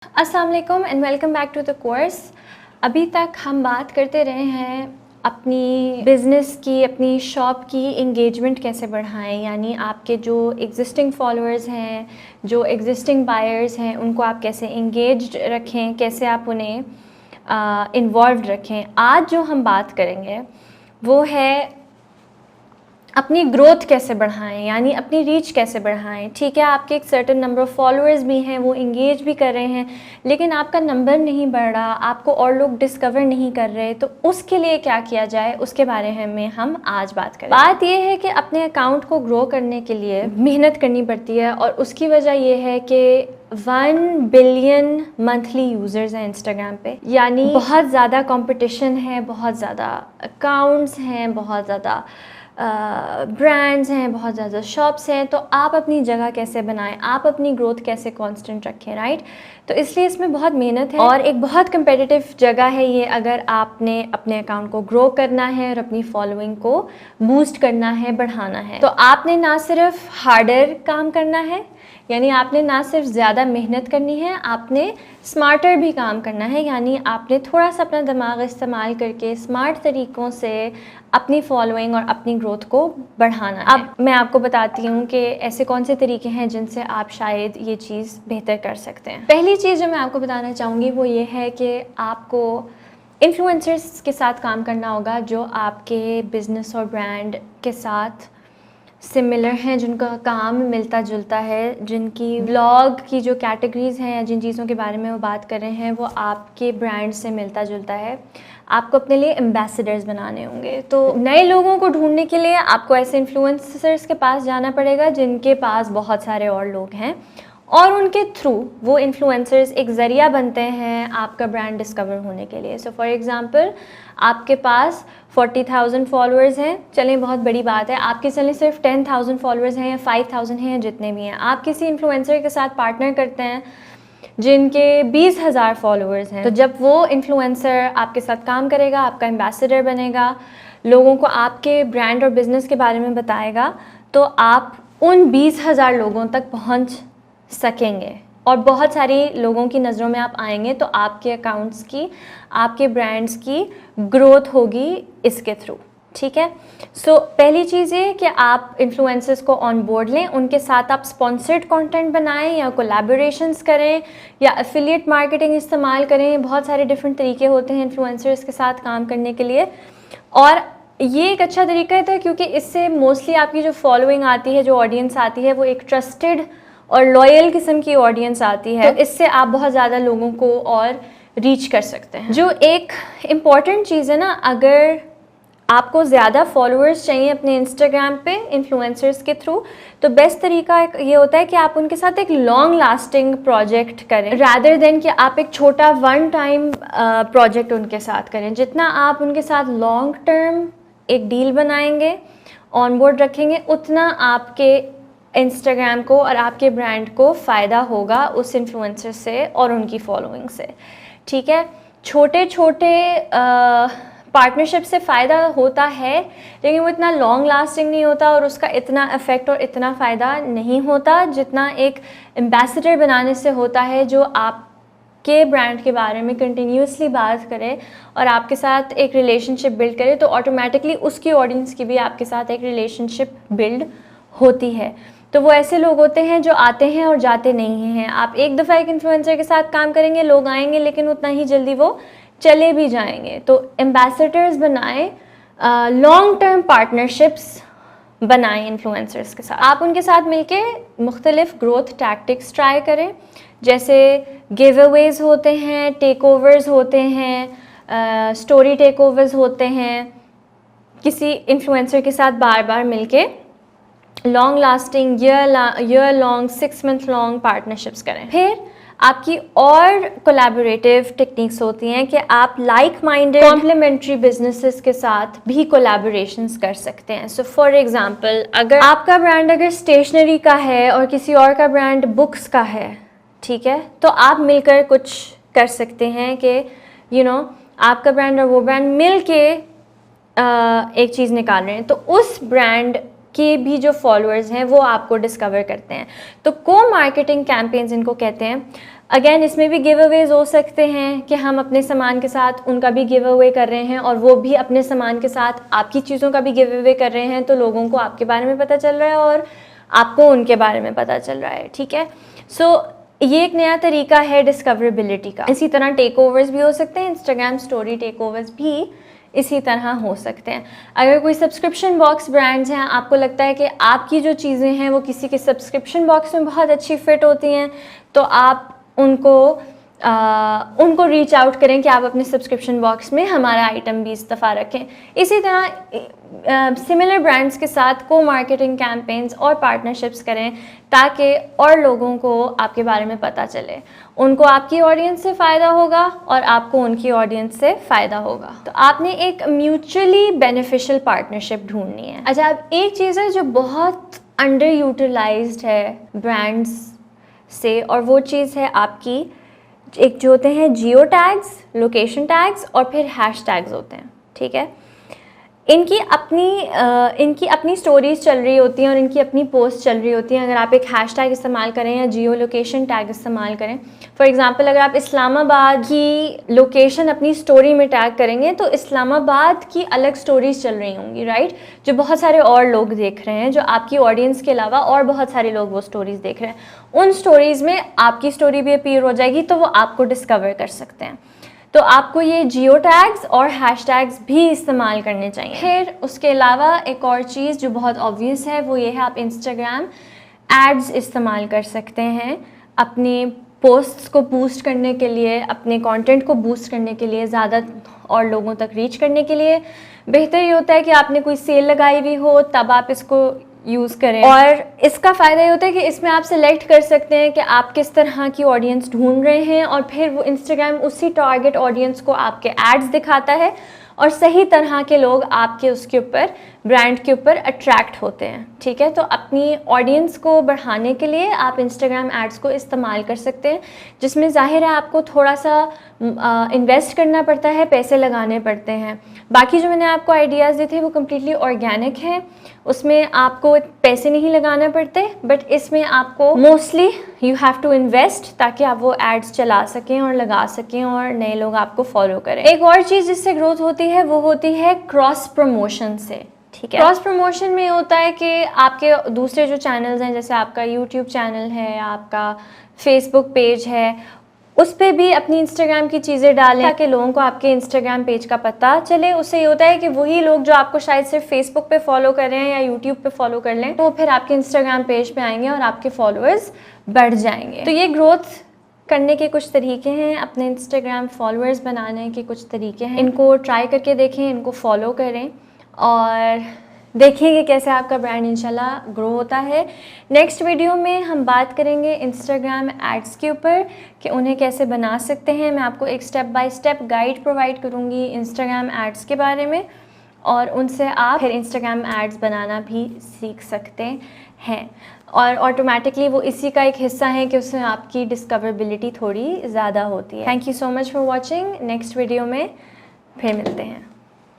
अस्सलाम वालेकुम and welcome back to the course. अभी तक हम बात करते रहे हैं अपनी बिज़नेस की, अपनी शॉप की इंगेजमेंट कैसे बढ़ाएं, यानी आपके जो एग्जिस्टिंग फॉलोअर्स हैं, जो एग्जिस्टिंग बायर्स हैं, उनको आप कैसे इंगेज्ड रखें, कैसे आप उन्हें इन्वॉल्व्ड रखें। आज जो हम बात करेंगे वो है अपनी ग्रोथ कैसे बढ़ाएं, यानी अपनी रीच कैसे बढ़ाएं। ठीक है, आपके एक सर्टेन नंबर ऑफ़ फॉलोअर्स भी हैं, वो इंगेज भी कर रहे हैं, लेकिन आपका नंबर नहीं बढ़ रहा, आपको और लोग डिस्कवर नहीं कर रहे, तो उसके लिए क्या किया जाए, उसके बारे में हम आज बात करें। बात ये है कि अपने अकाउंट को ग्रो करने के लिए मेहनत करनी पड़ती है, और उसकी वजह ये है कि 1 बिलियन मंथली यूज़र्स हैं इंस्टाग्राम पे, यानी बहुत ज़्यादा कंपटीशन है, बहुत ज़्यादा अकाउंट्स हैं, बहुत ज़्यादा ब्रांड्स हैं, बहुत ज़्यादा शॉप्स हैं। तो आप अपनी जगह कैसे बनाएं, आप अपनी ग्रोथ कैसे कांस्टेंट रखें, राइट। तो इसलिए इसमें बहुत मेहनत है और एक बहुत कंपेटिटिव जगह है ये, अगर आपने अपने अकाउंट को ग्रो करना है और अपनी फॉलोइंग को बूस्ट करना है, बढ़ाना है। तो आपने ना सिर्फ हार्डर काम करना है, यानी आपने ना सिर्फ ज़्यादा मेहनत करनी है, आपने स्मार्टर भी काम करना है, यानी आपने थोड़ा सा अपना दिमाग इस्तेमाल करके स्मार्ट तरीक़ों से अपनी फॉलोइंग और अपनी ग्रोथ को बढ़ाना है। अब मैं आपको बताती हूँ कि ऐसे कौन से तरीके हैं जिनसे आप शायद ये चीज़ बेहतर कर सकते हैं। पहली चीज़ जो मैं आपको बताना चाहूँगी वो ये है कि आपको इन्फ्लुएंसर्स के साथ काम करना होगा जो आपके बिज़नेस और ब्रांड के साथ सिमिलर हैं, जिनका काम मिलता जुलता है, जिनकी ब्लॉग की जो कैटेगरीज़ हैं या जिन चीज़ों के बारे में वो बात कर रहे हैं वो आपके ब्रांड से मिलता जुलता है। आपको अपने लिए एम्बेसडर्स बनाने होंगे। तो नए लोगों को ढूंढने के लिए आपको ऐसे इन्फ्लुएंसर्स के पास जाना पड़ेगा जिनके पास बहुत सारे और लोग हैं, और उनके थ्रू वो इन्फ्लुएंसर्स एक ज़रिया बनते हैं आपका ब्रांड डिस्कवर होने के लिए। सो फॉर एग्ज़ाम्पल, आपके पास 40,000 फॉलोअर्स हैं, चलें बहुत बड़ी बात है, आपके चलें सिर्फ 10,000 फॉलोअर्स हैं या 5,000 हैं या जितने भी हैं, आप किसी इन्फ्लुएंसर के साथ पार्टनर करते हैं जिनके 20,000 फॉलोअर्स हैं। तो जब वो इन्फ्लुएंसर आपके साथ काम करेगा, आपका एम्बेसडर बनेगा, लोगों को आपके ब्रांड और बिज़नेस के बारे में बताएगा, तो आप उन 20,000 लोगों तक पहुंच सकेंगे और बहुत सारी लोगों की नज़रों में आप आएंगे। तो आपके अकाउंट्स की, आपके ब्रांड्स की ग्रोथ होगी इसके थ्रू। ठीक है, सो पहली चीज़ ये कि आप इन्फ्लुएंसर्स को ऑन बोर्ड लें, उनके साथ आप स्पॉन्सर्ड कंटेंट बनाएं या कोलैबोरेशंस करें या एफिलिएट मार्केटिंग इस्तेमाल करें। बहुत सारे डिफरेंट तरीके होते हैं इन्फ्लुएंसर्स के साथ काम करने के लिए, और ये एक अच्छा तरीका है क्योंकि इससे मोस्टली आपकी जो फॉलोइंग आती है, जो ऑडियंस आती है, वो एक ट्रस्टेड और लॉयल किस्म की ऑडियंस आती है। तो इससे आप बहुत ज़्यादा लोगों को और रीच कर सकते हैं। जो एक इम्पॉर्टेंट चीज़ है ना, अगर आपको ज़्यादा फॉलोअर्स चाहिए अपने इंस्टाग्राम पे इन्फ्लुएंसर्स के थ्रू, तो बेस्ट तरीका ये होता है कि आप उनके साथ एक लॉन्ग लास्टिंग प्रोजेक्ट करें, रादर देन कि आप एक छोटा वन टाइम प्रोजेक्ट उनके साथ करें। जितना आप उनके साथ लॉन्ग टर्म एक डील बनाएंगे, ऑन बोर्ड रखेंगे, उतना आपके इंस्टाग्राम को और आपके ब्रांड को फ़ायदा होगा उस इन्फ्लुएंसर से और उनकी फॉलोइंग से। ठीक है, छोटे छोटे पार्टनरशिप से फ़ायदा होता है, लेकिन वो इतना लॉन्ग लास्टिंग नहीं होता और उसका इतना इफ़ेक्ट और इतना फ़ायदा नहीं होता जितना एक एम्बेसडर बनाने से होता है, जो आपके ब्रांड के बारे में कंटिन्यूसली बात करे और आपके साथ एक रिलेशनशिप बिल्ड करे। तो ऑटोमेटिकली उसकी ऑडियंस की भी आपके साथ एक रिलेशनशिप बिल्ड होती है। तो वो ऐसे लोग होते हैं जो आते हैं और जाते नहीं हैं। आप एक दफ़ा एक इन्फ्लुएंसर के साथ काम करेंगे, लोग आएंगे, लेकिन उतना ही जल्दी वो चले भी जाएंगे। तो एम्बेसडर्स बनाएं, लॉन्ग टर्म पार्टनरशिप्स बनाएं इन्फ्लुएंसर्स के साथ। आप उनके साथ मिलके मुख्तलिफ ग्रोथ टैक्टिक्स ट्राई करें, जैसे गिव अवेज होते हैं, टेक ओवर्स होते हैं, स्टोरी टेक ओवर्स होते हैं। किसी इन्फ्लुएंसर के साथ बार बार मिलके long lasting year long 6 month long partnerships करें। फिर आपकी और कोलैबोरेटिव टेक्निक्स होती हैं कि आप लाइक माइंडेड कॉम्प्लीमेंट्री बिजनेसेस के साथ भी कोलैबोरेशंस कर सकते हैं। सो फॉर एग्जांपल, अगर आपका ब्रांड अगर स्टेशनरी का है और किसी और का ब्रांड बुक्स का है, ठीक है, तो आप मिलकर कुछ कर सकते हैं कि आपका ब्रांड और वो ब्रांड मिल के एक चीज़ निकाल रहे हैं, तो उस ब्रांड के भी जो फॉलोअर्स हैं वो आपको डिस्कवर करते हैं। तो को मार्केटिंग कैंपेन्स इनको कहते हैं। अगेन इसमें भी गिव अवेज हो सकते हैं कि हम अपने सामान के साथ उनका भी गिव अवे कर रहे हैं और वो भी अपने सामान के साथ आपकी चीज़ों का भी गिव अवे कर रहे हैं, तो लोगों को आपके बारे में पता चल रहा है और आपको उनके बारे में पता चल रहा है, ठीक है। सो ये एक नया तरीका है डिस्कवरेबिलिटी का। इसी तरह टेक ओवर्स भी हो सकते हैं, इंस्टाग्राम स्टोरी टेक ओवर्स भी इसी तरह हो सकते हैं। अगर कोई सब्सक्रिप्शन बॉक्स ब्रांड्स हैं, आपको लगता है कि आपकी जो चीज़ें हैं वो किसी के सब्सक्रिप्शन बॉक्स में बहुत अच्छी फिट होती हैं, तो आप उनको रीच आउट करें कि आप अपने सब्सक्रिप्शन बॉक्स में हमारा आइटम भी इस दफ़ा रखें। इसी तरह सिमिलर ब्रांड्स के साथ को मार्केटिंग कैंपेन्स और पार्टनरशिप्स करें ताकि और लोगों को आपके बारे में पता चले। उनको आपकी ऑडियंस से फ़ायदा होगा और आपको उनकी ऑडियंस से फ़ायदा होगा। तो आपने एक म्यूचुअली बेनिफिशियल पार्टनरशिप ढूंढनी है। अच्छा, अब एक चीज़ है जो बहुत अंडर यूटिलाइज्ड है ब्रांड्स से, और वो चीज़ है आपकी एक जो होते हैं जियो टैग्स, लोकेशन टैग्स और फिर हैश टैग्स होते हैं, ठीक है। इनकी अपनी स्टोरीज चल रही होती हैं और इनकी अपनी पोस्ट चल रही होती हैं। अगर आप एक हैश टैग इस्तेमाल करें या जियो लोकेशन टैग इस्तेमाल करें, फॉर एग्जांपल अगर आप इस्लामाबाद की लोकेशन अपनी स्टोरी में टैग करेंगे तो इस्लामाबाद की अलग स्टोरीज चल रही होंगी, राइट, जो बहुत सारे और लोग देख रहे हैं, जो आपकी ऑडियंस के अलावा और बहुत सारे लोग वो स्टोरीज़ देख रहे हैं। उन स्टोरीज़ में आपकी स्टोरी भी अपीयर हो जाएगी तो वो आपको डिस्कवर कर सकते हैं। तो आपको ये जियो टैग्स और हैश टैग्स भी इस्तेमाल करने चाहिए। फिर उसके अलावा एक और चीज़ जो बहुत ऑब्वियस है वो ये है, आप इंस्टाग्राम एड्स इस्तेमाल कर सकते हैं अपने पोस्ट्स को बूस्ट करने के लिए, अपने कंटेंट को बूस्ट करने के लिए, ज़्यादा और लोगों तक रीच करने के लिए। बेहतर ये होता है कि आपने कोई सेल लगाई हुई हो तब आप इसको यूज़ करें, और इसका फ़ायदा ये होता है कि इसमें आप सिलेक्ट कर सकते हैं कि आप किस तरह की ऑडियंस ढूंढ रहे हैं और फिर वो इंस्टाग्राम उसी टारगेट ऑडियंस को आपके एड्स दिखाता है और सही तरह के लोग आपके उसके ऊपर ब्रांड के ऊपर अट्रैक्ट होते हैं, ठीक है। तो अपनी ऑडियंस को बढ़ाने के लिए आप इंस्टाग्राम एड्स को इस्तेमाल कर सकते हैं, जिसमें ज़ाहिर है आपको थोड़ा सा इन्वेस्ट करना पड़ता है, पैसे लगाने पड़ते हैं। बाकी जो मैंने आपको आइडियाज़ दिए थे वो कम्प्लीटली ऑर्गेनिक है, उसमें आपको पैसे नहीं लगाने पड़ते, बट इसमें आपको mostly you have to invest ताकि आप वो एड्स चला सकें और लगा सकें और नए लोग आपको फॉलो करें। एक और चीज़ जिससे ग्रोथ होती है वो होती है क्रॉस प्रमोशन से, ठीक है। क्रॉस प्रमोशन में होता है कि आपके दूसरे जो चैनल्स हैं, जैसे आपका यूट्यूब चैनल है, आपका फेसबुक पेज है, उस पर भी अपनी इंस्टाग्राम की चीज़ें डालें ताकि लोगों को आपके इंस्टाग्राम पेज का पता चले। उससे ये होता है कि वही लोग जो आपको शायद सिर्फ फेसबुक पे फॉलो कर रहे हैं या यूट्यूब पे फॉलो कर लें, तो फिर आपके इंस्टाग्राम पेज पे आएंगे और आपके फॉलोअर्स बढ़ जाएंगे। तो ये ग्रोथ करने के कुछ तरीके हैं, अपने इंस्टाग्राम फॉलोअर्स बनाने के कुछ तरीके हैं। इनको ट्राई करके देखें, इनको फॉलो करें और देखेंगे कैसे आपका ब्रांड इंशाल्लाह ग्रो होता है। नेक्स्ट वीडियो में हम बात करेंगे इंस्टाग्राम एड्स के ऊपर कि उन्हें कैसे बना सकते हैं। मैं आपको एक step by step guide provide करूँगी इंस्टाग्राम एड्स के बारे में, और उनसे आप फिर इंस्टाग्राम एड्स बनाना भी सीख सकते हैं, और ऑटोमेटिकली वो इसी का एक हिस्सा है कि उसमें आपकी डिस्कवरेबिलिटी थोड़ी ज़्यादा होती है। Thank you so much for watching. Next video में फिर मिलते हैं।